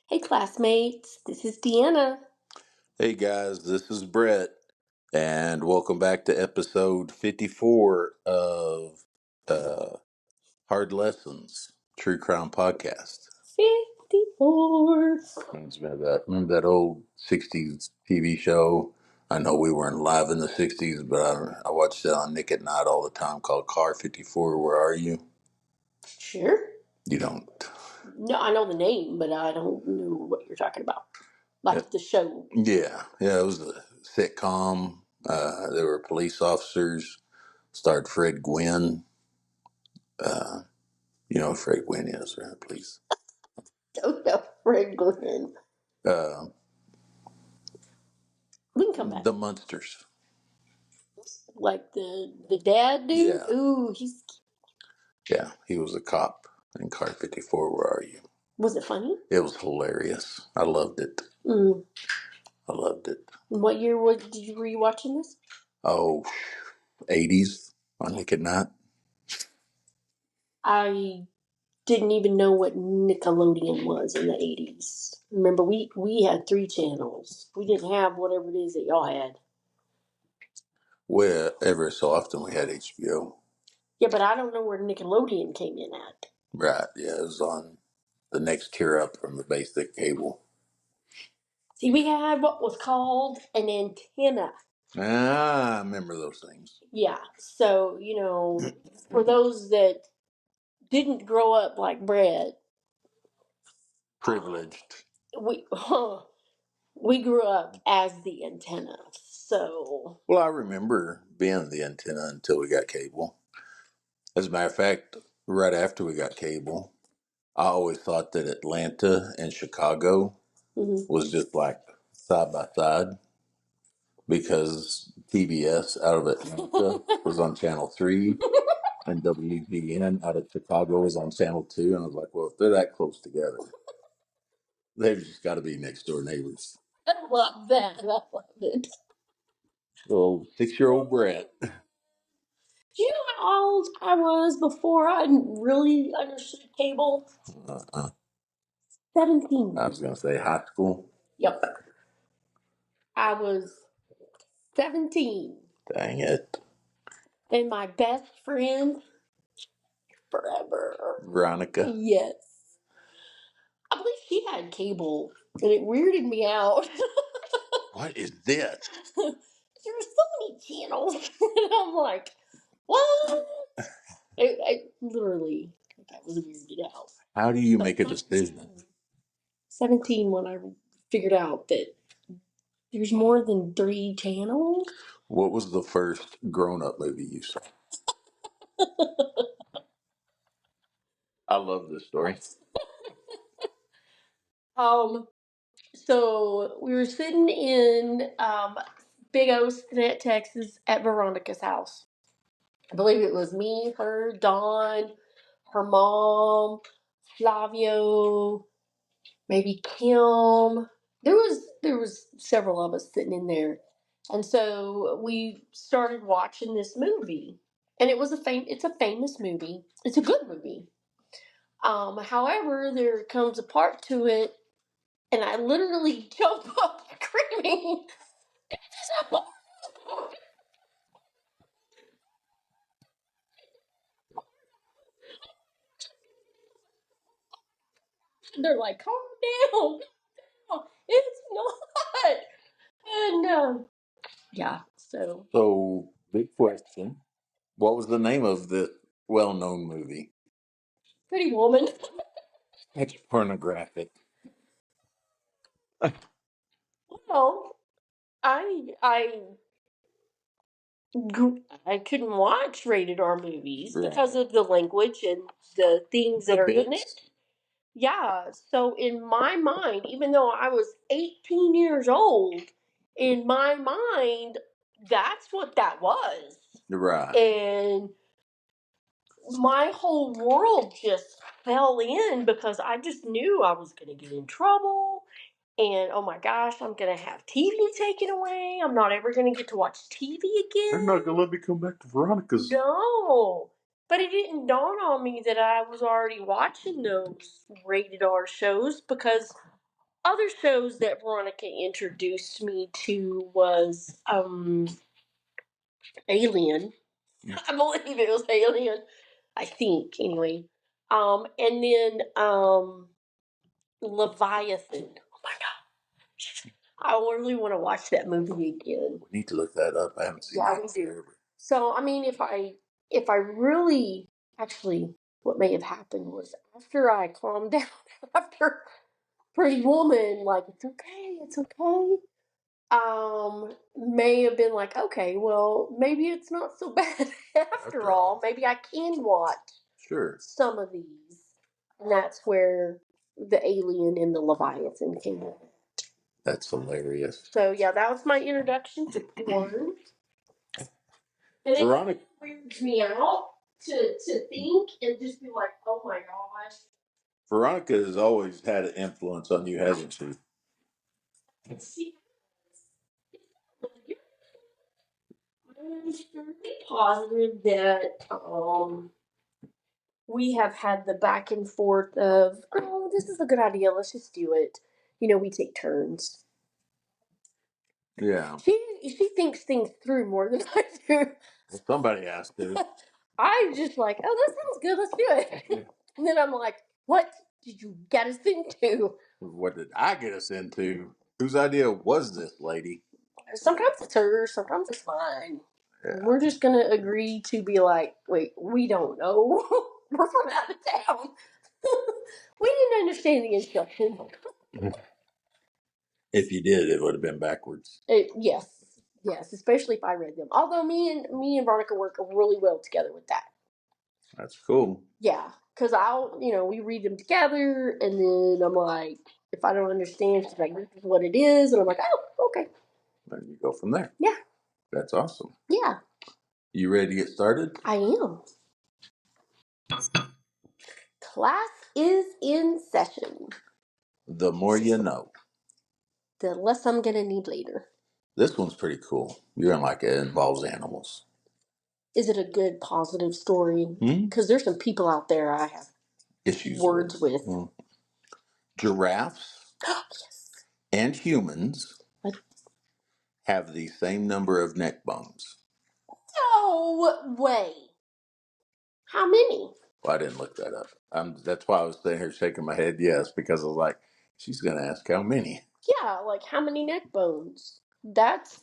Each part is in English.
Hey, classmates, this is Deanna. Hey guys, this is Brett, and welcome back to episode 54 of uh, Hard Lessons True Crime Podcast. 54. Remember that old 60s TV show? I know we weren't live in the 60s, but I watched it on Nick at Night all the time called Car 54. Where are you? Sure. You don't. No, I know the name, but I don't know what you're talking about. Like the show. Yeah, it was a sitcom. There were police officers. Starred Fred Gwynn. You know who Fred Gwynn is, right? Please. Don't know Fred Glenn. Uh, We can come back. the Munsters. Like the dad dude? Yeah, Ooh, he's. yeah. He was a cop in Car 54. Where are you? Was it funny? It was hilarious. I loved it. Mm. I loved it. What year were you watching this? Oh, 80s on Nick at Night. I didn't even know what Nickelodeon was in the 80s. Remember, we had 3 channels. We didn't have whatever it is that y'all had. Where ever so often we had HBO. Yeah, but I don't know where Nickelodeon came in at. Right, yeah. It was on the next tier up from the basic cable. See, we had what was called an antenna. Ah, I remember those things. Yeah, so, for those that didn't grow up like Brett, Privileged. we we grew up as the antenna. So, Well, I remember being the antenna until we got cable. As a matter of fact, right after we got cable, I always thought that Atlanta and Chicago mhm. was just like side by side because TBS out of Atlanta was on channel 3 and WGN out of Chicago was on channel 2. And I was like, well, if they're that close together, they've just got to be next door neighbors. I love that. I love it. So 6-year-old Brett. Do you know how old I was before I really understood cable? Uh, 17. I was going to say high school. Yep. I was 17. Dang it. And my best friend forever. Veronica. Yes. I believe she had cable, and it weirded me out. What is this? There were so many channels, and I'm like, what? I literally, I was weirded out. How do you make a decision? 17 when I figured out that there's more than 3 channels. What was the first grown-up movie you saw? I love this story. Um, so we were sitting in Big O, Texas, at Veronica's house. I believe it was me, her, Dawn, her mom, Flavio, maybe Kim. There was several of us sitting in there, and so we started watching this movie. And it's a famous movie. It's a good movie. However, there comes a part to it, and I literally jump up screaming. They're like, calm down. No, it's not. And yeah, so So, big question. What was the name of the well-known movie? Pretty Woman. It's pornographic. Well, I I couldn't watch rated R movies because Right. of the language and the things The that are in bits. it. Yeah, so in my mind, even though I was 18 years old, in my mind, that's what that was. Right. And my whole world just fell in because I just knew I was going to get in trouble. And oh my gosh, I'm going to have TV taken away. I'm not ever going to get to watch TV They're again. not gonna let me come back to Veronica's. No. But it didn't dawn on me that I was already watching those rated R shows because other shows that Veronica introduced me to was Alien. I believe it was Alien. I think anyway. And then Leviathan. Oh my god. I really want to watch that movie again. We need to look that up. I haven't seen Yeah, that we do. forever. So I mean, if I really actually, what may have happened was after I calmed down after Pretty Woman, like it's okay. May have been like, okay, well, maybe it's not so bad after all. Maybe I can watch some of these, and that's where the Alien and the Leviathan came in. That's hilarious. So yeah, that was my introduction to porn. And Veronica it weirds me out to think and just be like, oh my gosh. Veronica has always had an influence on you, hasn't she? See, I'm fairly positive that we have had the back and forth of, oh, this is a good idea, let's just do it. You know, we take turns. Yeah. She thinks things through more than I do. Well, somebody has to. I'm just like, oh, that sounds good, let's do it. And then I'm like, what did you get us into? What did I get us into? Whose idea was this, lady? Sometimes it's hers, sometimes it's mine. Yeah. We're just gonna agree to be like, wait, we don't know. We're from out of town. We didn't understand the instructions. If you did, it would have been backwards. Yes, especially if I read them. Although me and Veronica work really well together with that. That's cool. Yeah, because we read them together, and then I'm like, if I don't understand, she's like, this is what it is, and I'm like, oh, okay. Then you go from there. Yeah. That's awesome. Yeah. You ready to get started? I am. Class is in session. The more you know. The less I'm gonna need later. This one's pretty cool. You're in like it involves animals. Is it a good, positive story? Because there's some people out there I have issues with. Giraffes Yes. and humans What? have the same number of neck bones. No way. How many? Well, I didn't look that up. That's why I was sitting here shaking my head yes, because I was like, she's going to ask how many. Yeah, like how many neck bones? That's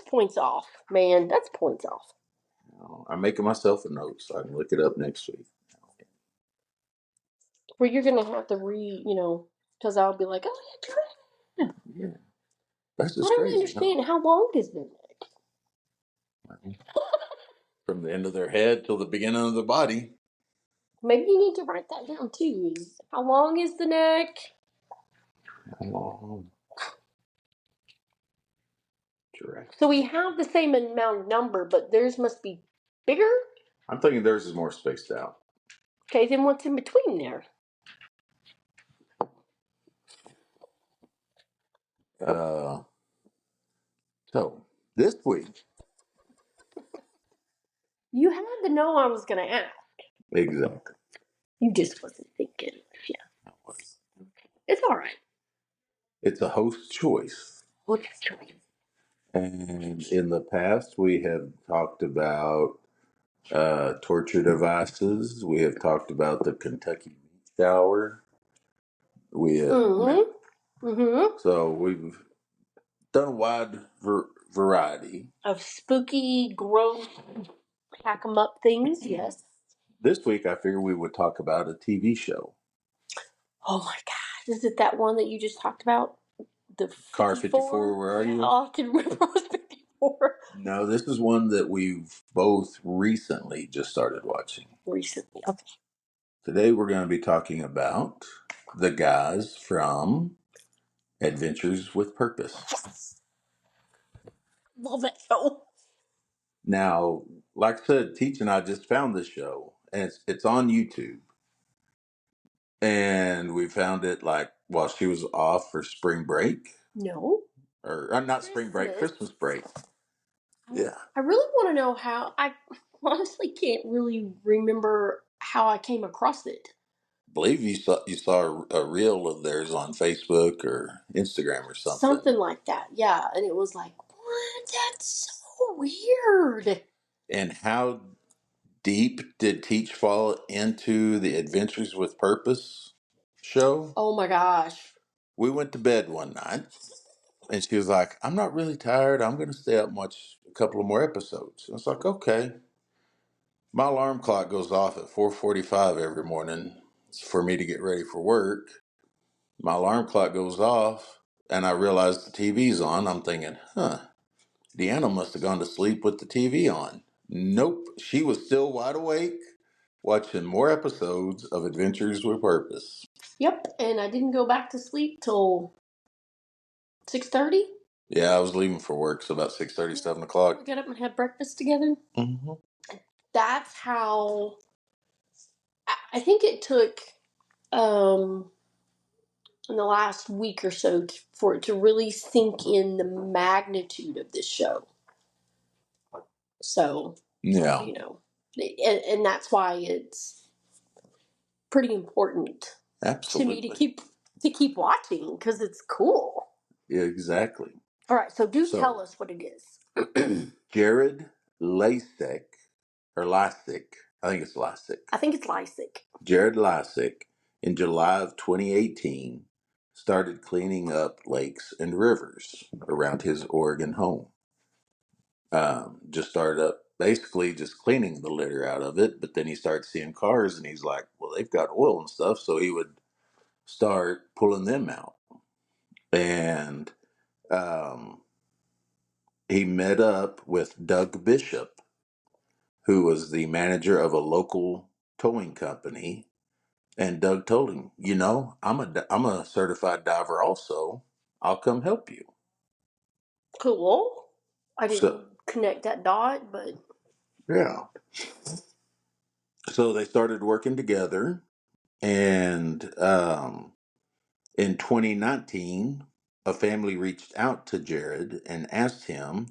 points off, man. That's points off. I'm making myself a note so I can look it up next week. Where you're gonna have to because I'll be like, oh yeah, that's just I don't crazy. understand how long is the neck? From the end of their head till the beginning of the body. Maybe you need to write that down too. How long is the neck? Correct. So we have the same amount of number, but theirs must be bigger? I'm thinking theirs is more spaced out. Okay, then what's in between there? So, this week. You had to know I was going to ask. Exactly. You just wasn't thinking. Yeah. It's all right. It's a host choice. Host choice. And in the past, we have talked about torture devices. We have talked about the Kentucky meat shower. We have, So we've done a wide variety of spooky, gross, hack 'em up things. Yes. This week, I figured we would talk about a TV show. Oh my God! Is it that one that you just talked about? The 54? Car 54, where are you? Oh, I can remember it was 54. No, this is one that we've both recently just started watching. Recently, okay. Today we're going to be talking about the guys from Adventures with Purpose. Yes. Love that show. Now, like I said, Teach and I just found this show, and it's on YouTube. And we found it like while she was off for spring break. No. Or not spring break, Christmas break. Yeah. I really want to know how. I honestly can't really remember how I came across it. believe you saw a reel of theirs on Facebook or Instagram or something. Something like that, yeah. And it was like, what? That's so weird. And how deep did Teach fall into the Adventures with Purpose show? Oh my gosh. We went to bed one night, and she was like, "I'm not really tired. I'm going to stay up and watch a couple of more episodes." I was like, "Okay." My alarm clock goes off at 4:45 every morning for me to get ready for work. My alarm clock goes off, and I realize the TV's on. I'm thinking, Deanna must have gone to sleep with the TV on. Nope, she was still wide awake, watching more episodes of Adventures with Purpose. Yep, and I didn't go back to sleep till 6:30. Yeah, I was leaving for work, so about 6:30, 7 o'clock. We got up and had breakfast together. Mm-hmm. That's how I think it took in the last week or so for it to really sink in the magnitude of this show. So, Yeah, and that's why it's pretty important to me absolutely. to keep watching because it's cool. Yeah, exactly. All right, so do So, tell us what it is. Jared Lasek, or Lysick, I think it's Lysick. I think it's Lysick. Jared Lysick, in July of 2018, started cleaning up lakes and rivers around his Oregon home. Just started up basically just cleaning the litter out of it, but then he started seeing cars and he's like, well, they've got oil and stuff, so he would start pulling them out. And um, he met up with Doug Bishop, who was the manager of a local towing company. And Doug told him, I'm a certified diver also. I'll come help you. Cool. I So, didn't connect that dot, but yeah. So they started working together. And in 2019, a family reached out to Jared and asked him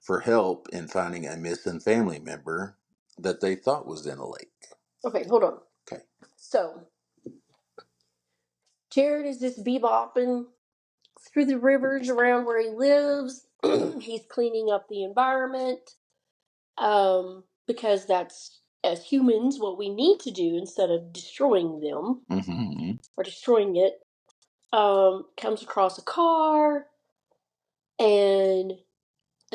for help in finding a missing family member that they thought was in a lake. okay, hold on. Okay. So Jared is just bebopping through the rivers around where he lives. He's cleaning up the environment because that's, as humans, what we need to do instead of destroying them Mm-hmm. or destroying it. Comes across a car, and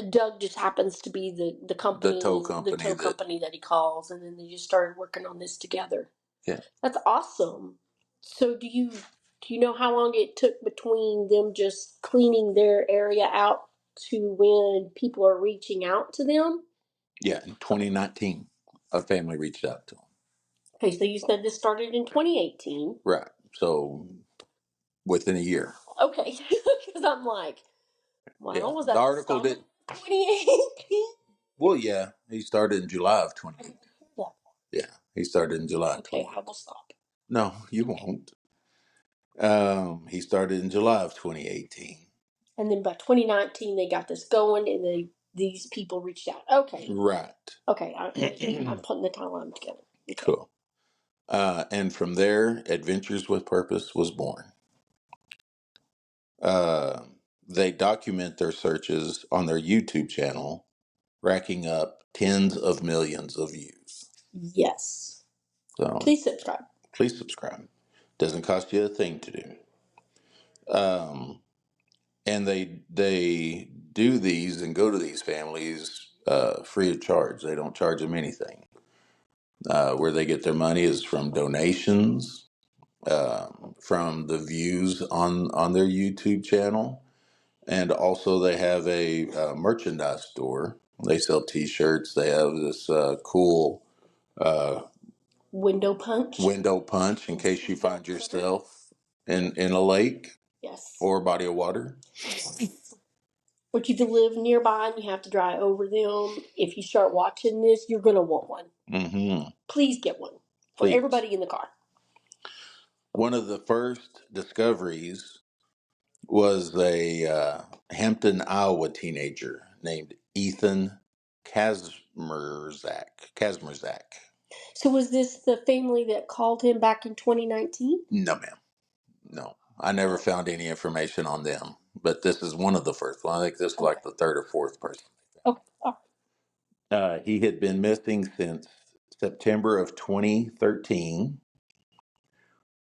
Doug just happens to be the company, The tow company that he calls, and then they just started working on this together. yeah. That's awesome. So do you know how long it took between them just cleaning their area out to when people are reaching out to them? Yeah, in 2019, a family reached out to him. Okay, so you said this started in 2018. Right. So within a year. Okay, because I'm like, Yeah. wow, was The that the article start did. of 2018? Well, yeah, he started in July of 2018. Yeah, he started in July of Okay, 2018. I will stop. No, you won't. He started in July of 2018. And then by 2019, they got this going, and these people reached out. Okay, Right. okay, I'm putting the timeline together. Okay. Cool. And from there, Adventures with Purpose was born. Uh, they document their searches on their YouTube channel, racking up tens of millions of views. Yes. So Please subscribe. please subscribe. Doesn't cost you a thing to do. And they do these and go to these families free of charge. They don't charge them anything. Where they get their money is from donations, from the views on their YouTube channel, and also they have a merchandise store. They sell T-shirts. They have this cool Window punch. window punch in case you find yourself in a lake Yes. or a body of water. Which if you live nearby and you have to drive over them, if you start watching this, you're going to want one. Mm-hmm. Please get one for Please. everybody in the car. One of the first discoveries was a Hampton, Iowa teenager named Ethan Kazmerzak. So was this the family that called him back in 2019? No, ma'am. No. I never found any information on them, but this is one of the first one. I think this is like the third or fourth person. Okay. Oh, He had been missing since September of 2013.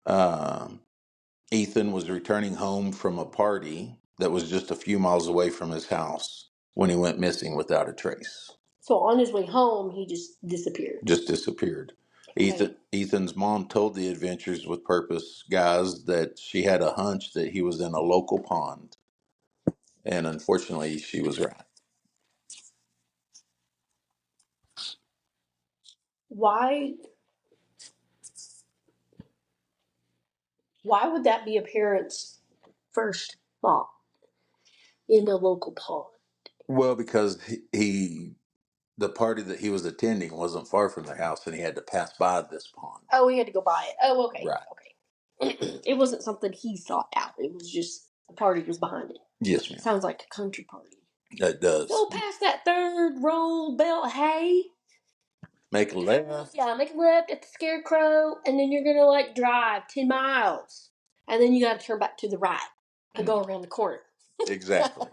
Um, Ethan was returning home from a party that was just a few miles away from his house when he went missing without a trace. so on his way home, he just disappeared. Just disappeared. Ethan's mom told the Adventures with Purpose guys that she had a hunch that he was in a local pond, and unfortunately, she was right. Why? Why would that be a parent's first thought in a local pond? Well, because the party that he was attending wasn't far from their house, and he had to pass by this pond. Oh, he had to go buy it. Oh, okay. Right. Okay. It wasn't something he sought out. It was just the party was behind it. Yes, ma'am. Sounds like a country party. That does. Go past that third roll belt hay. Make a left. Yeah, make a left at the Scarecrow, and then you're gonna like drive 10 miles, and then you got to turn back to the right and go around the corner. Exactly.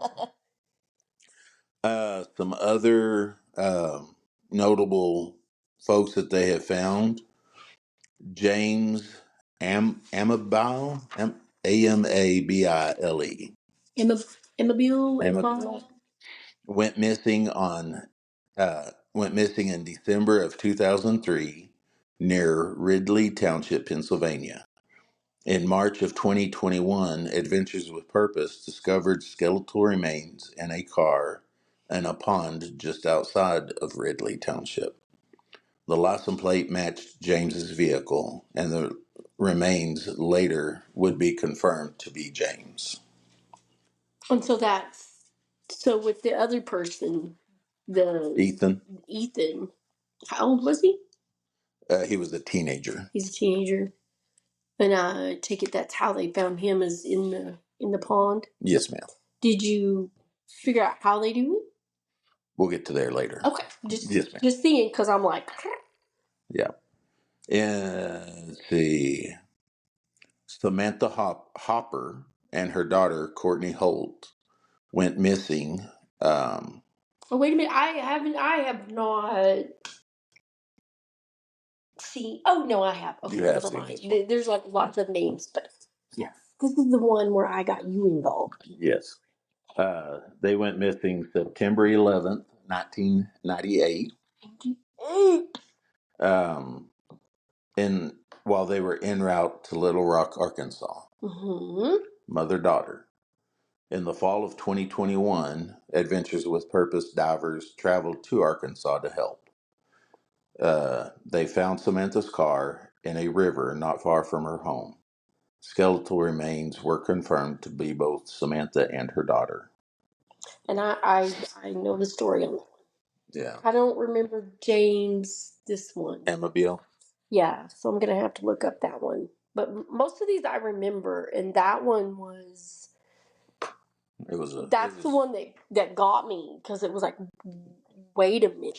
Some other notable folks that they have found: James Amabile, Amabile, Immobile. went missing went missing in December of 2003 near Ridley Township, Pennsylvania. In March of 2021, Adventures with Purpose discovered skeletal remains in a car and a pond just outside of Ridley Township. The license plate matched James's vehicle, and the remains later would be confirmed to be James. And so with the other person, Ethan, how old was he? he was a teenager. He's a teenager. And I take it that's how they found him, is in the pond. Yes, ma'am. Did you figure out how they do it? We'll get to there later. Okay, Yes, ma'am. just thinking, because I'm like, Yeah. And let's see. Samantha Hopper and her daughter Courtney Holt went missing. oh wait a minute, I have not seen. Oh no, I have. Okay, You have never seen mind. this one. There's like lots of names, but yeah, this is the one where I got you involved. Yes. They went missing September 11th, 1998. While they were en route to Little Rock, Arkansas. Mm-hmm. Mother-daughter. In the fall of 2021, Adventures with Purpose divers traveled to Arkansas to help. They found Samantha's car in a river not far from her home. Skeletal remains were confirmed to be both Samantha and her daughter. And I know the story on that one. Yeah. I don't remember James, this one. Amabile? Yeah, so I'm going to have to look up that one. But most of these I remember, and that one was... That's the one that got me, because it was like, wait a minute.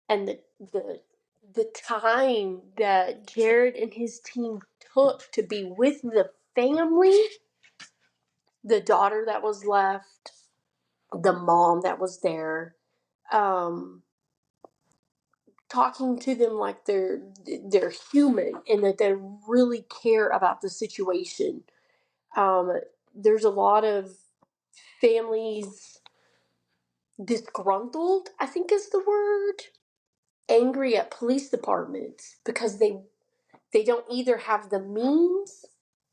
And the time that Jared and his team took to be with the family, the daughter that was left, the mom that was there, talking to them like they're human and that they really care about the situation. There's a lot of families disgruntled, I think is the word, angry at police departments because they don't either have the means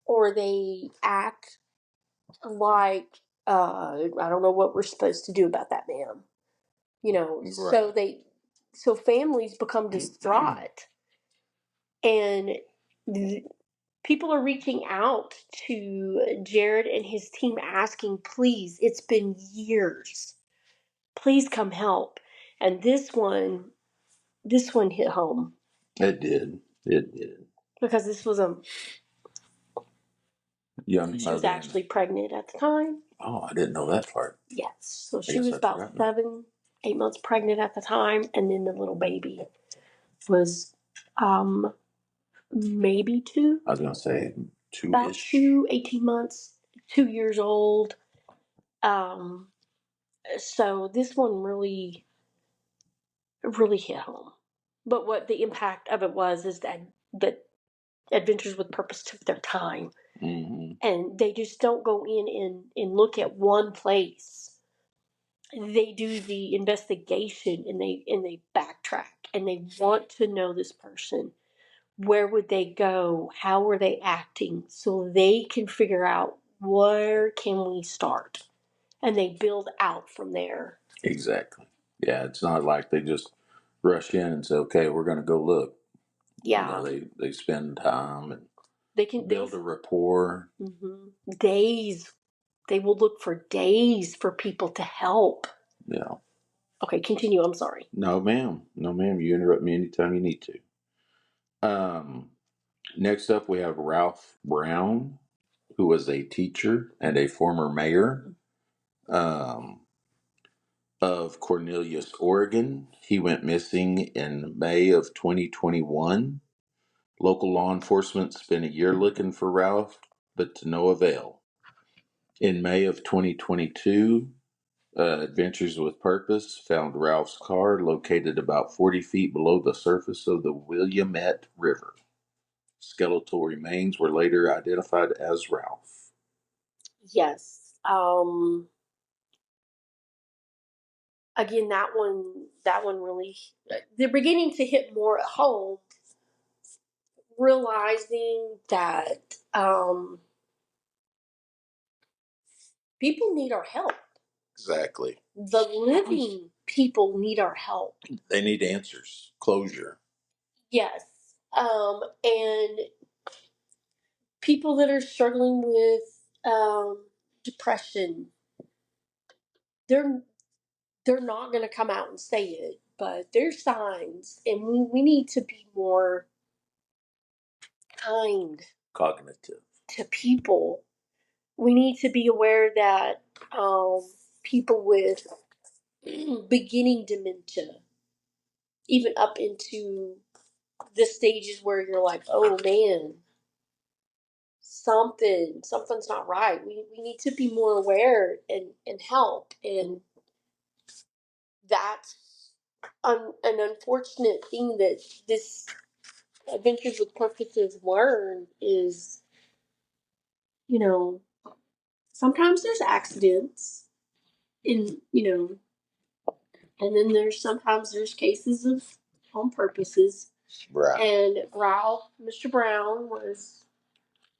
or they act like I don't know what we're supposed to do about that, ma'am. Right. So families become distraught, and people are reaching out to Jared and his team asking, please, it's been years, please come help. And this one hit home. It did. Because this was a young. She was actually pregnant at the time. Oh, I didn't know that part. Yes, so she was about 8 months pregnant at the time, and then the little baby was maybe two. I was going to say About two-ish. 18 months, 2 years old. So this one really hit home. But what the impact of it was is that Adventures with Purpose took their time, and they just don't go in and look at one place. They do the investigation, and they backtrack, and they want to know this person. Where would they go? How were they acting? So they can figure out, where can we start, and they build out from there. Exactly. Yeah, it's not like they just rush in and say, "Okay, we're going to go look." Yeah, they spend time and they can build a rapport. Days. They will look for days for people to help. Yeah. Okay, continue. I'm sorry. No, ma'am. No, ma'am. You interrupt me anytime you need to. Next up, we have Ralph Brown, who was a teacher and a former mayor of Cornelius, Oregon. He went missing in May of 2021. Local law enforcement spent a year looking for Ralph, but to no avail. In May of 2022, Adventures with Purpose found Ralph's car located about 40 feet below the surface of the Willamette River. Skeletal remains were later identified as Ralph. Yes. Again, that one really, they're beginning to hit more at home, realizing that people need our help. Exactly. The living people need our help. They need answers, closure. Yes. And people that are struggling with depression, they're not going to come out and say it, but there's signs, and we need to be more kind, cognitive to people. We need to be aware that people with beginning dementia, even up into the stages where you're like, oh man, something's not right. We need to be more aware and help. And that's an unfortunate thing that this Adventures with Purpose has learned is, sometimes there's accidents in, and then sometimes there's cases of on purposes. right. And Ralph, Mr. Brown, was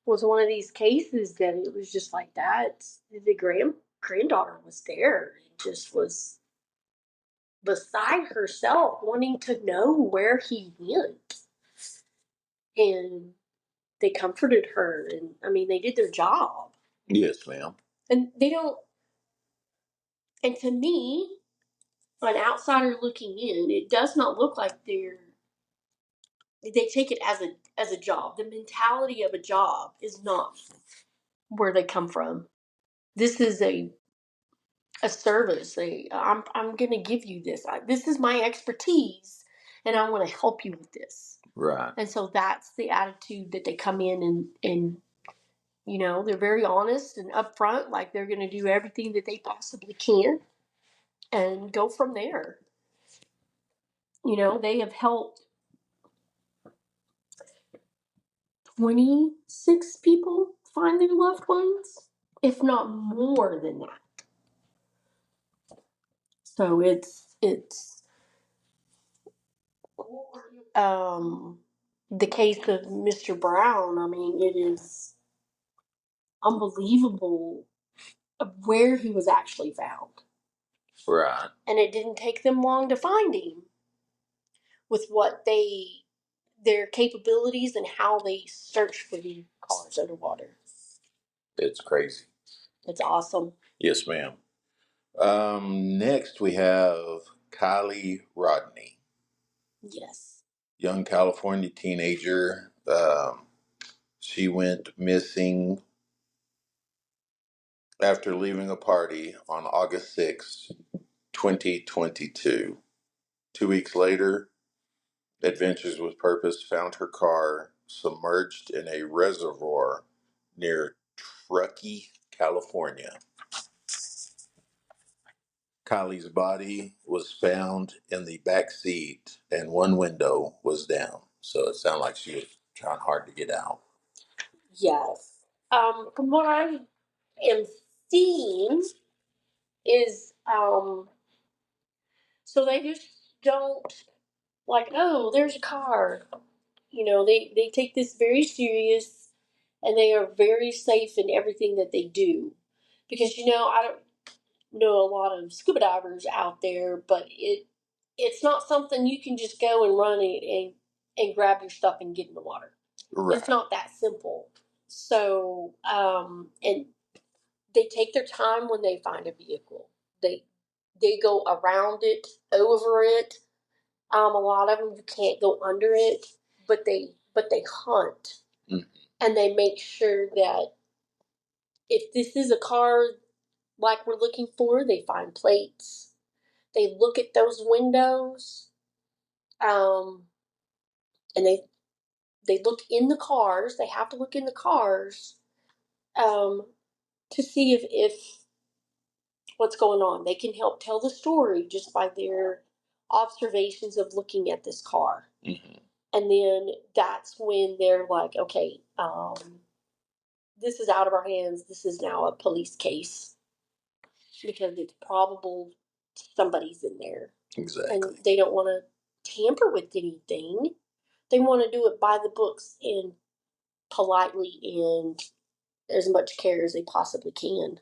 one of these cases that it was just like that. The granddaughter was there and just was beside herself, wanting to know where he went. And they comforted her, and I mean, they did their job. Yes, ma'am. And they don't. And to me, an outsider looking in, it does not look like they take it as a job. The mentality of a job is not where they come from. This is a service. I'm going to give you this. This is my expertise, and I want to help you with this. Right. And so that's the attitude that they come in, and they're very honest and upfront, like they're going to do everything that they possibly can and go from there. They have helped 26 people find their loved ones, if not more than that. So it's the case of Mr. Brown. I mean, it is unbelievable where he was actually found. Right. And it didn't take them long to find him with their capabilities and how they search for the cars underwater. It's crazy. It's awesome. Yes, ma'am. Next, we have Kylie Rodney. Yes. Young California teenager. She went missing after leaving a party on August 6, 2022. 2 weeks later, Adventures with Purpose found her car submerged in a reservoir near Truckee, California. Kylie's body was found in the back seat and one window was down. So it sounded like she was trying hard to get out. Yes. From what I am seeing is so they just don't like, oh, there's a car. They take this very serious and they are very safe in everything that they do. Because I don't know a lot of scuba divers out there, but it's not something you can just go and run and grab your stuff and get in the water. Right. It's not that simple. So, and they take their time when they find a vehicle. They go around it, over it. A lot of them you can't go under it, but they hunt. Mm-hmm. And they make sure that if this is a car like we're looking for, they find plates. They look at those windows, and they look in the cars. They have to look in the cars to see if what's going on. They can help tell the story just by their observations of looking at this car. Mm-hmm. And then that's when they're like, okay, this is out of our hands. This is now a police case because it's probable somebody's in there. Exactly. And they don't want to tamper with anything. They want to do it by the books and politely and as much care as they possibly can.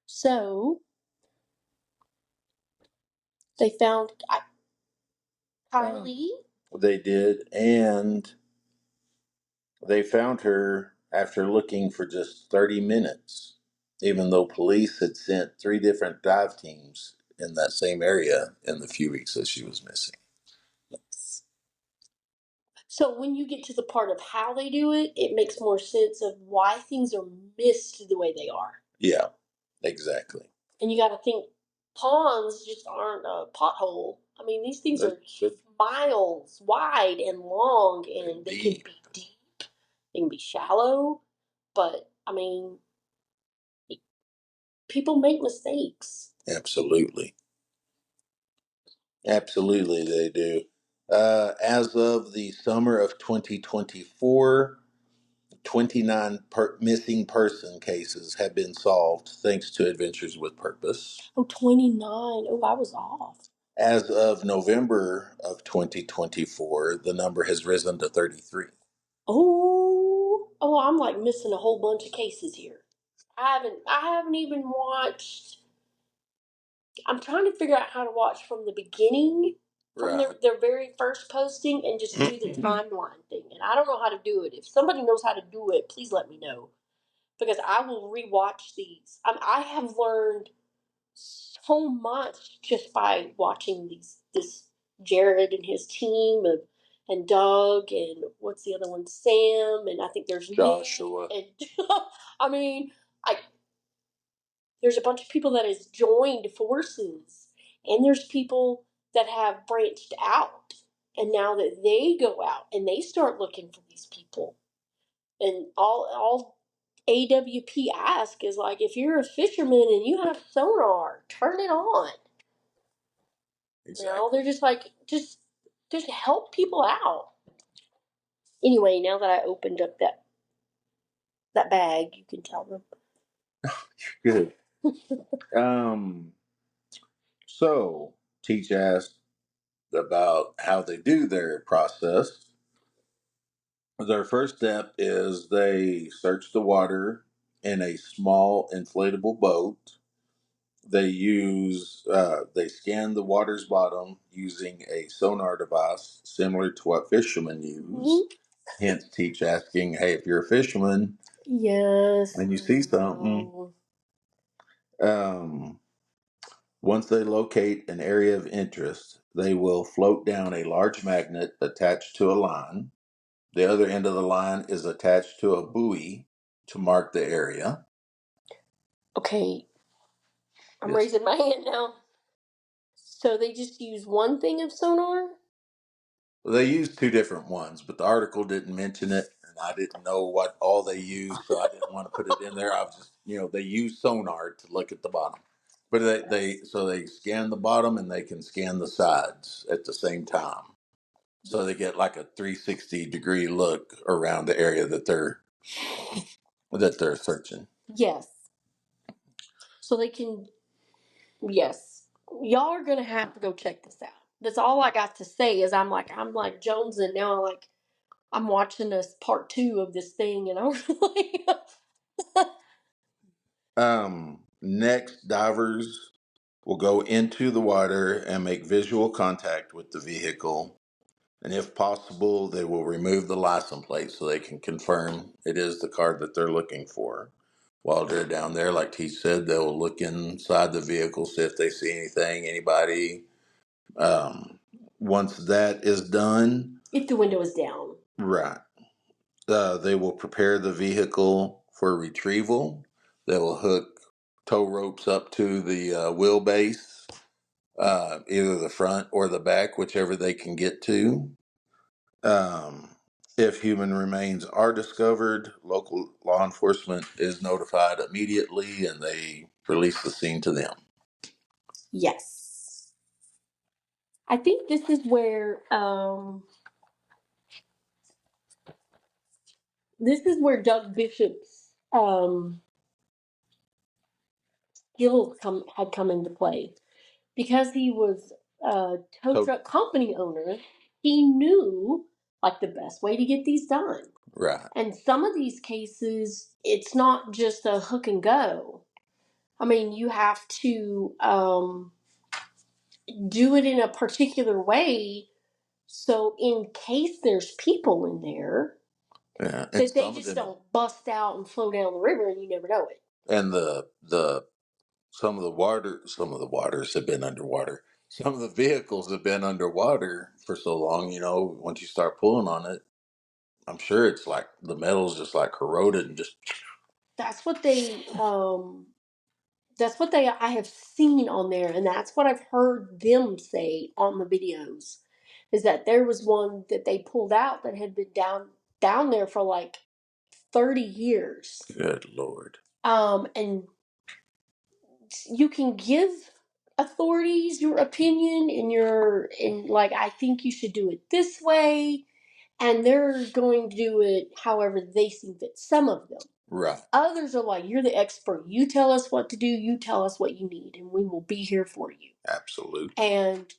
So they found Kylie. They did, and they found her after looking for just 30 minutes, even though police had sent 3 different dive teams in that same area in the few weeks that she was missing. Yes. So when you get to the part of how they do it, it makes more sense of why things are missed the way they are. Yeah, exactly. And you got to think ponds just aren't a pothole. I mean, these things are miles wide and long, and they can be deep, they can be shallow, but I mean, people make mistakes. Absolutely. Absolutely, they do. As of the summer of 2024, 29 missing person cases have been solved thanks to Adventures with Purpose. Oh, 29. Oh, I was off. As of November of 2024, the number has risen to 33. Oh, I'm like missing a whole bunch of cases here. I haven't even watched. I'm trying to figure out how to watch from the beginning, from their very first posting, and just do the timeline thing. And I don't know how to do it. If somebody knows how to do it, please let me know, because I will rewatch these. I have learned so much just by watching this Jared and his team and Doug and what's the other one, Sam, and I think there's Joshua. Nick and I mean, there's a bunch of people that has joined forces, and there's people that have branched out, and now that they go out and they start looking for these people, and all AWP ask is like, if you're a fisherman and you have sonar, turn it on. Exactly. They're just like, just help people out. Anyway, now that I opened up that bag, you can tell them. Good. So Teach asked about how they do their process. Their first step is they search the water in a small inflatable boat. They scan the water's bottom using a sonar device similar to what fishermen use. Mm-hmm. Hence, Teach asking, "Hey, if you're a fisherman, yes, and you see something, once they locate an area of interest, they will float down a large magnet attached to a line. The other end of the line is attached to a buoy to mark the area." Okay. I'm Yes. raising my hand now. So they just use one thing of sonar? Well, they used two different ones, but the article didn't mention it, and I didn't know what all they used, so I didn't want to put it in there. I was just, they use sonar to look at the bottom, but they scan the bottom and they can scan the sides at the same time, so they get like a 360-degree look around the area that they're searching. Yes. So they can, yes. Y'all are going to have to go check this out. That's all I got to say is I'm like Jones, and now I'm watching this part 2 of this thing, and I'm like, Next, divers will go into the water and make visual contact with the vehicle. And if possible, they will remove the license plate so they can confirm it is the car that they're looking for. While they're down there, like T said, they'll look inside the vehicle, see if they see anything, anybody. Um, Once that is done, if the window is down. right, they will prepare the vehicle for retrieval. They will hook tow ropes up to the wheelbase, either the front or the back, whichever they can get to. Um, if human remains are discovered, local law enforcement is notified immediately and they release the scene to them. Yes. I think this is where Doug Bishop's skills had come into play, because he was a tow So, truck company owner. He knew like the best way to get these done. right. And some of these cases, it's not just a hook and go. I mean, you have to do it in a particular way, so in case there's people in there, Yeah. And that they some of just them, don't bust out and flow down the river and you never know it. and some of the waters have been underwater. Some of the vehicles have been underwater for so long, once you start pulling on it, I'm sure it's like the metal's just like corroded and just. That's what they I have seen on there, and that's what I've heard them say on the videos, is that there was one that they pulled out that had been down there for like 30 years. Good Lord. And you can give authorities your opinion and like, I think you should do it this way, and they're going to do it however they see fit, some of them. Right. Others are like, you're the expert, you tell us what to do, you tell us what you need, and we will be here for you. Absolutely. And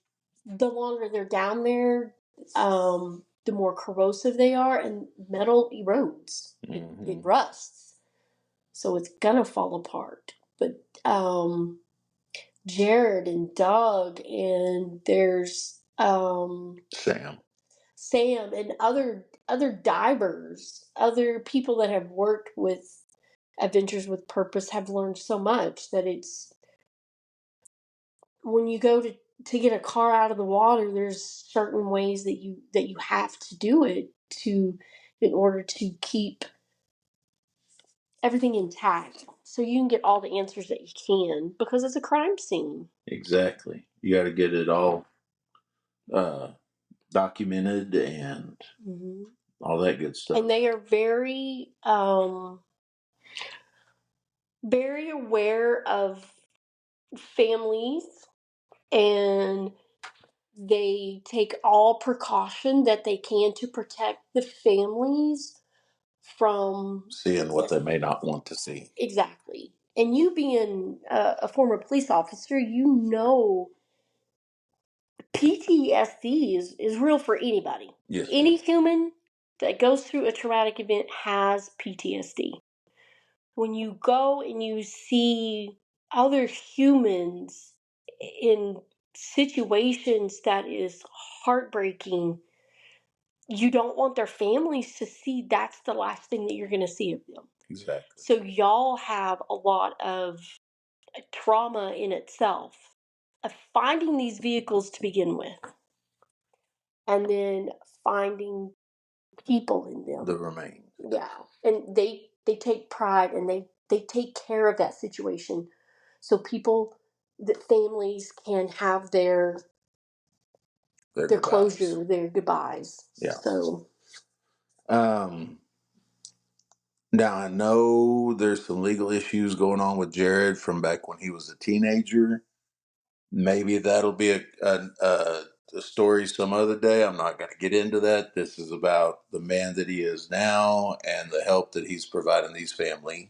the longer they're down there, the more corrosive they are, and metal erodes. Mm-hmm. It rusts, so it's gonna fall apart. But Jared and Doug, and there's Sam and other divers, other people that have worked with Adventures with Purpose, have learned so much that it's, when you go to get a car out of the water, there's certain ways that you have to do it in order to keep everything intact, so you can get all the answers that you can, because it's a crime scene. Exactly. You got to get it all documented and all that good stuff. And they are very very aware of families, and they take all precaution that they can to protect the families from Seeing what they may not want to see. exactly. And you being a former police officer, PTSD is real for anybody. Yes. Any human that goes through a traumatic event has PTSD. When you go and you see other humans in situations that is heartbreaking, you don't want their families to see that's the last thing that you're going to see of them. Exactly. So y'all have a lot of trauma in itself of finding these vehicles to begin with, and then finding people in them. The remains. Yeah. And they take pride, and they take care of that situation. So people that families can have their closure, their goodbyes. Yeah. So, now I know there's some legal issues going on with Jared from back when he was a teenager. Maybe that'll be a story some other day. I'm not going to get into that. This is about the man that he is now and the help that he's providing these families.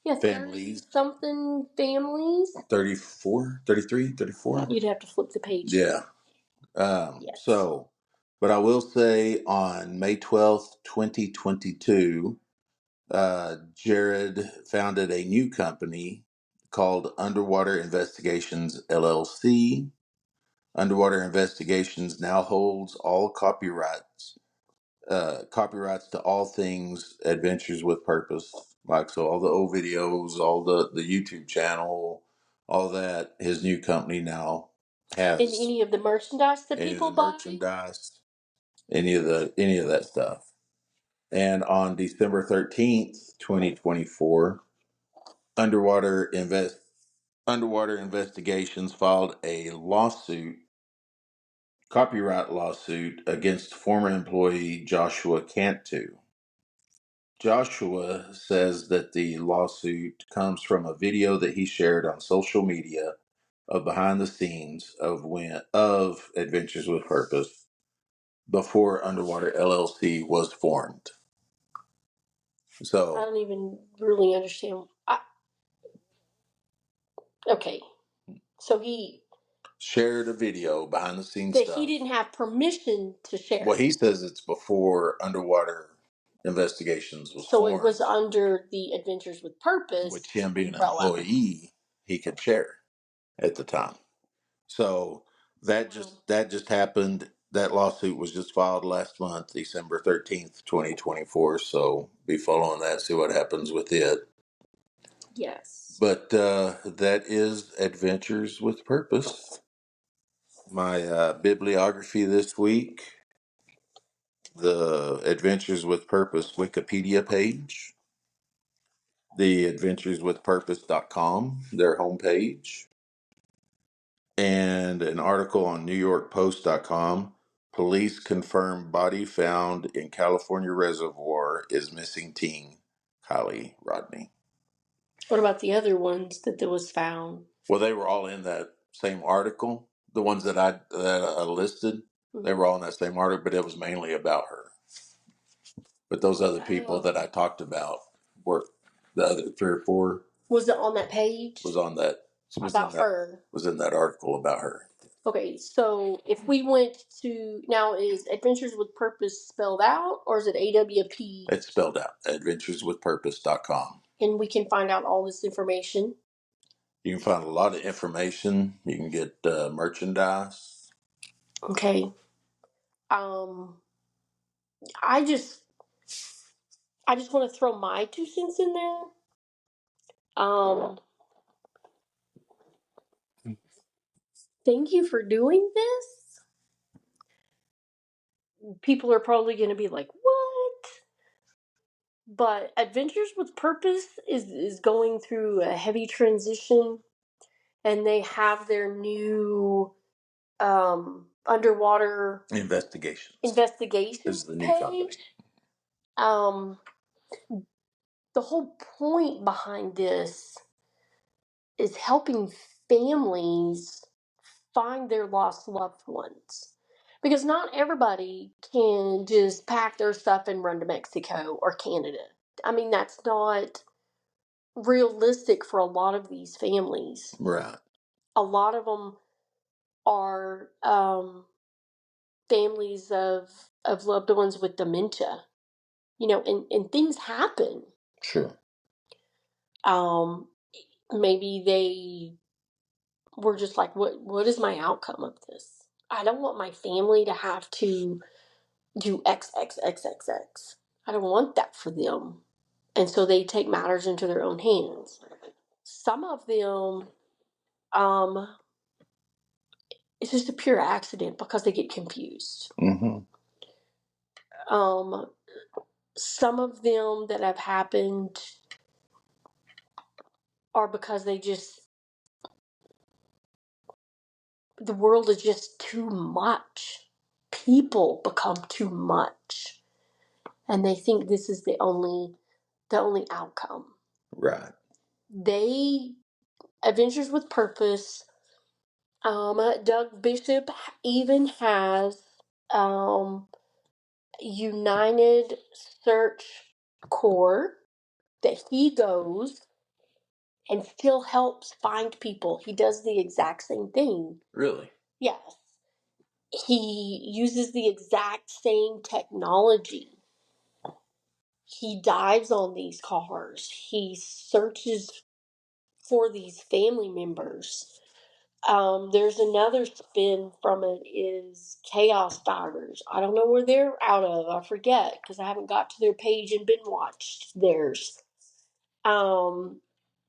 30-something families. 34, 33, 34. You'd have to flip the page. Yeah. Yes. So, but I will say on May 12th, 2022, Jared founded a new company called Underwater Investigations LLC. Underwater Investigations now holds all copyrights to all things Adventures with Purpose. Like, so all the old videos, all the YouTube channel, all that, his new company now has. And any of the merchandise that people buy? Merchandise, any of that stuff. And on December 13th, 2024, Underwater Investigations filed a copyright lawsuit against former employee Joshua Cantu. Joshua says that the lawsuit comes from a video that he shared on social media of behind the scenes of Adventures with Purpose before Underwater LLC was formed. So I don't even really understand. Okay, so he shared a video behind the scenes that stuff. he didn't have permission to share. Well, he says it's before Underwater Investigations was formed. So it was under the Adventures with Purpose. Which him being an employee, he could share at the time. So that just happened. That lawsuit was just filed last month, December 13th, 2024. So be following that, see what happens with it. Yes. But that is Adventures with Purpose. My bibliography this week, the Adventures with Purpose Wikipedia page, the adventureswithpurpose.com, their homepage, and an article on NewYorkPost.com. Police confirm body found in California reservoir is missing teen Kylie Rodney. What about the other ones that was found? Well, they were all in that same article. The ones that I listed, they were all in that same article, but it was mainly about her. But those other people that I talked about were the other 3 or 4. Was it on that page? Was on that. About her. Was in that article about her. Okay, so if we went to now, is Adventures with Purpose spelled out or is it AWP? It's spelled out. Adventureswithpurpose.com. And we can find out all this information. You can find a lot of information. You can get merchandise. Okay. I just want to throw my 2 cents in there. Thank you for doing this. People are probably going to be like, what? But Adventures with Purpose is going through a heavy transition, and they have their new underwater investigations is the new page. The whole point behind this is helping families find their lost loved ones. Because not everybody can just pack their stuff and run to Mexico or Canada. I mean, that's not realistic for a lot of these families. Right. A lot of them are families of loved ones with dementia. And things happen. Sure. Maybe they were just like, what is my outcome of this? I don't want my family to have to do X, X, X, X, X. I don't want that for them. And so they take matters into their own hands. Some of them, it's just a pure accident because they get confused. Mm-hmm. Some of them that have happened are because they just the world is just too much. People become too much, and they think this is the only outcome. Right. They Adventures with Purpose. Doug Bishop even has United Search Corps that he goes and still helps find people. He does the exact same thing. Really? Yes. He uses the exact same technology. He dives on these cars. He searches for these family members. There's another spin from it is Chaos Divers. I don't know where they're out of. I forget because I haven't got to their page and been watched theirs.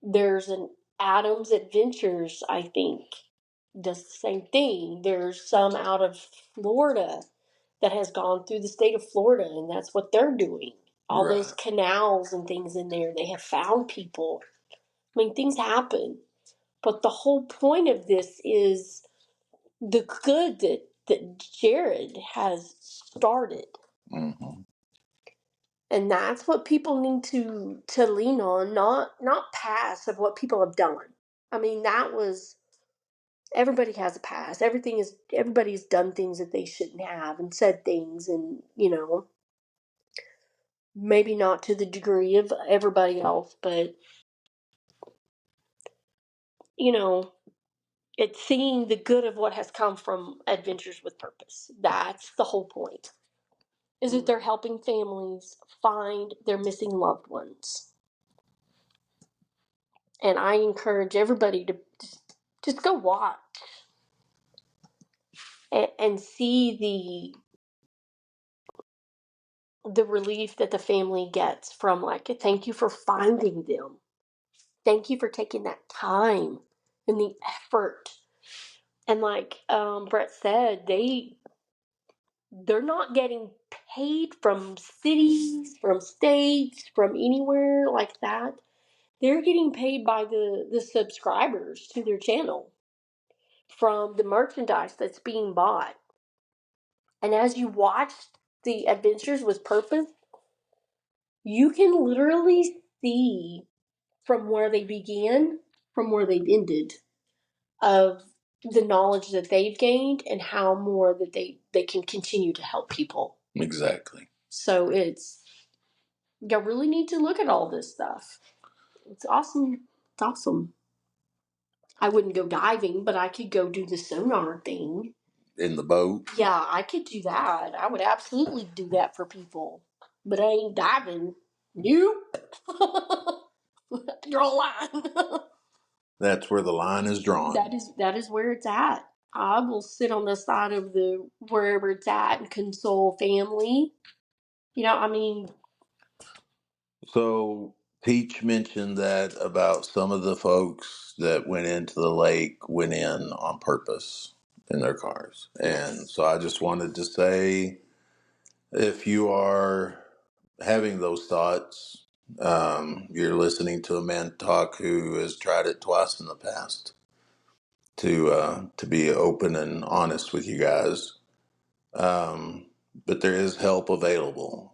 There's an Adams Adventures, I think, does the same thing. There's some out of Florida that has gone through the state of Florida, and that's what they're doing. All Right. those canals and things in there, they have found people. I mean, things happen. But the whole point of this is the good that Jared has started. Mm-hmm. And that's what people need to lean on, not past of what people have done. I mean, that was everybody has a past. Everybody's done things that they shouldn't have and said things, and maybe not to the degree of everybody else, but you know, it's seeing the good of what has come from Adventures with Purpose. That's the whole point. Is that they're helping families find their missing loved ones. And I encourage everybody to just go watch and see the relief that the family gets from, like, thank you for finding them. Thank you for taking that time and the effort. And like Brett said, they're not getting paid from cities, from states, from anywhere like that. They're getting paid by the subscribers to their channel from the merchandise that's being bought. And as you watch the Adventures with Purpose, you can literally see from where they began, from where they've ended, of the knowledge that they've gained and how more that they can continue to help people. Exactly. So you really need to look at all this stuff. It's awesome. It's awesome. I wouldn't go diving, but I could go do the sonar thing. In the boat? Yeah, I could do that. I would absolutely do that for people. But I ain't diving. Nope. Draw a line. That's where the line is drawn. That is where it's at. I will sit on the side of the wherever it's at and console family. I mean, So Peach mentioned that about some of the folks that went into the lake went in on purpose in their cars. And so I just wanted to say, if you are having those thoughts, you're listening to a man talk who has tried it twice in the past. To be open and honest with you guys, but there is help available.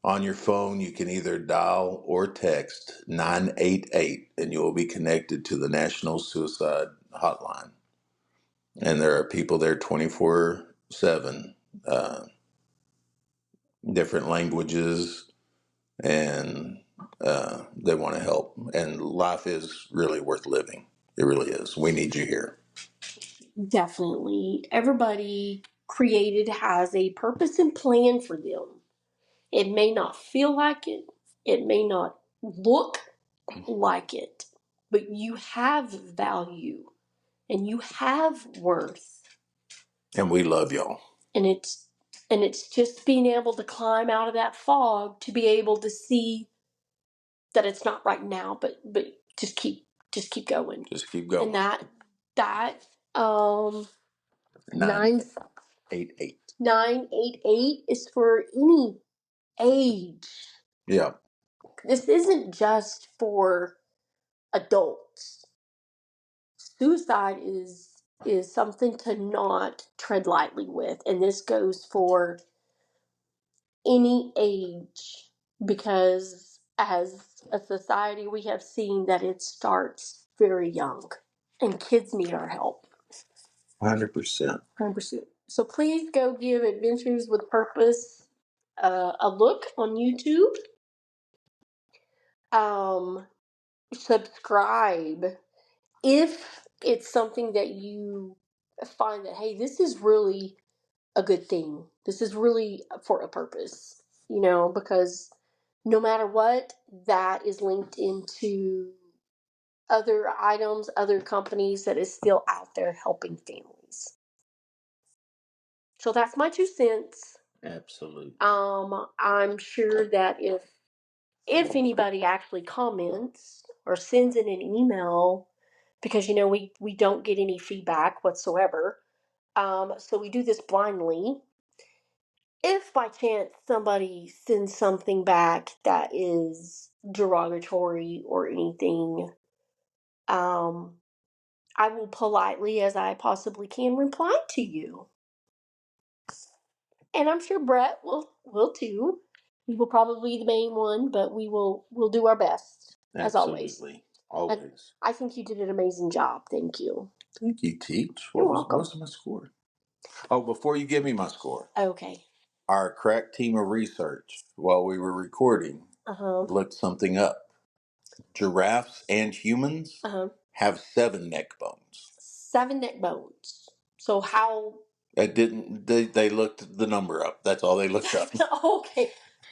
On your phone, you can either dial or text 988 and you will be connected to the National Suicide Hotline. And there are people there 24/7, different languages, and they want to help. And life is really worth living. It really is. We need you here. definitely. Everybody created has a purpose and plan for them. It may not feel like it, it may not look like it, but you have value and you have worth. And we love y'all. And it's just being able to climb out of that fog to be able to see that it's not right now, but just keep going. Just keep going. And that 988. 988 is for any age. Yeah. This isn't just for adults. Suicide is is something to not tread lightly with. And this goes for any age, because as a society, we have seen that it starts very young, and kids need our help. 100%. 100%. So please go give Adventures with Purpose a look on YouTube. Subscribe if it's something that you find that, hey, this is really a good thing. This is really for a purpose, because no matter what, that is linked into other items, other companies that is still out there helping families. So that's my 2 cents. Absolutely. I'm sure that if anybody actually comments or sends in an email, because we don't get any feedback whatsoever. So we do this blindly. If by chance somebody sends something back that is derogatory or anything, I will politely, as I possibly can, reply to you. And I'm sure Brett will too. He will probably be the main one, but we'll do our best, as always. Absolutely. Always. I think you did an amazing job. Thank you. Thank you, Teach. You're welcome. What's my score? Oh, before you give me my score, Okay. our crack team of research, while we were recording, looked something up. Giraffes and humans have 7 neck bones. 7 neck bones. So how? They looked the number up. That's all they looked up. Okay.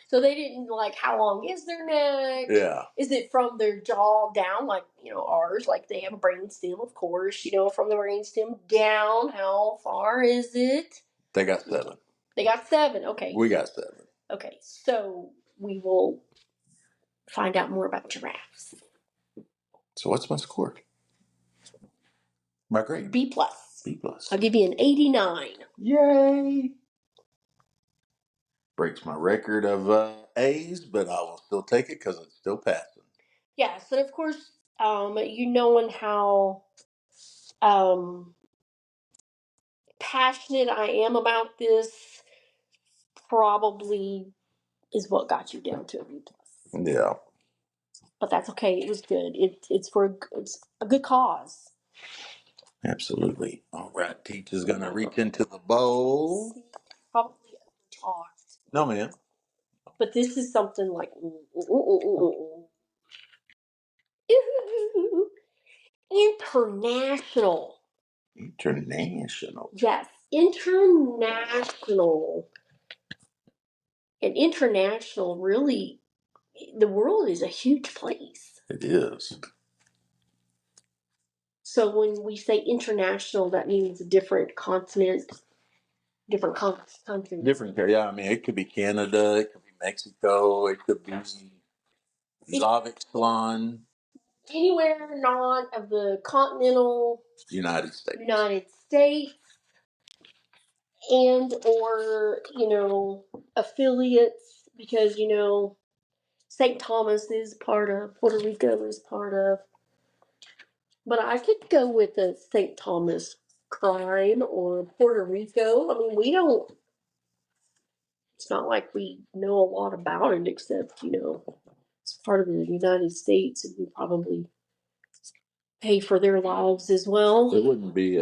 So they didn't how long is their neck? Yeah. Is it from their jaw down, like, ours? Like they have a brain stem, of course, from the brain stem down. How far is it? They got 7. They got 7. Okay. We got 7. Okay. So we will find out more about giraffes. So what's my score? My grade? B+. B+. I'll give you an 89. Yay! Breaks my record of A's, but I will still take it because it's still passing. Yes, and of course, knowing how passionate I am about this probably is what got you down to a B+. Yeah. But that's okay. It was good. It's a good cause. Absolutely. All right. Teach is going to reach into the bowl. Probably talked. No, man. But this is something like international. International. Yes, international. And international, really, the world is a huge place. It is. So when we say international, that means a different continent, different countries. Different. Yeah, I mean, it could be Canada, it could be Mexico, it could be Kazakhstan. Anywhere not of the continental United States. And or, affiliates, because, St. Thomas is part of, Puerto Rico is part of. But I could go with the St. Thomas crime or Puerto Rico. I mean, it's not like we know a lot about it, except, it's part of the United States, and we probably pay for their lives as well. It wouldn't be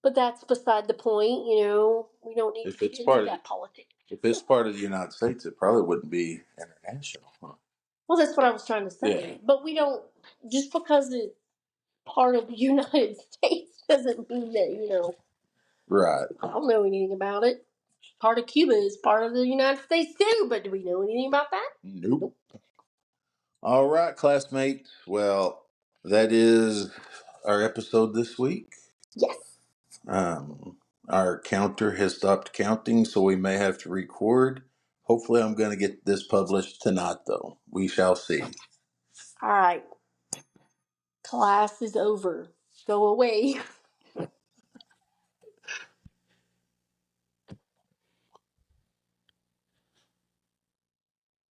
But that's beside the point, we don't need to get into that politics. If it's part of the United States, it probably wouldn't be international. Huh? Well, that's what I was trying to say. Yeah. But we don't, just because it's part of the United States doesn't mean that, Right. I don't know anything about it. Part of Cuba is part of the United States too, but do we know anything about that? Nope. All right, classmates. Well, that is our episode this week. Yes. Our counter has stopped counting, so we may have to record. Hopefully, I'm going to get this published tonight, though. We shall see. All right. Class is over. Go away.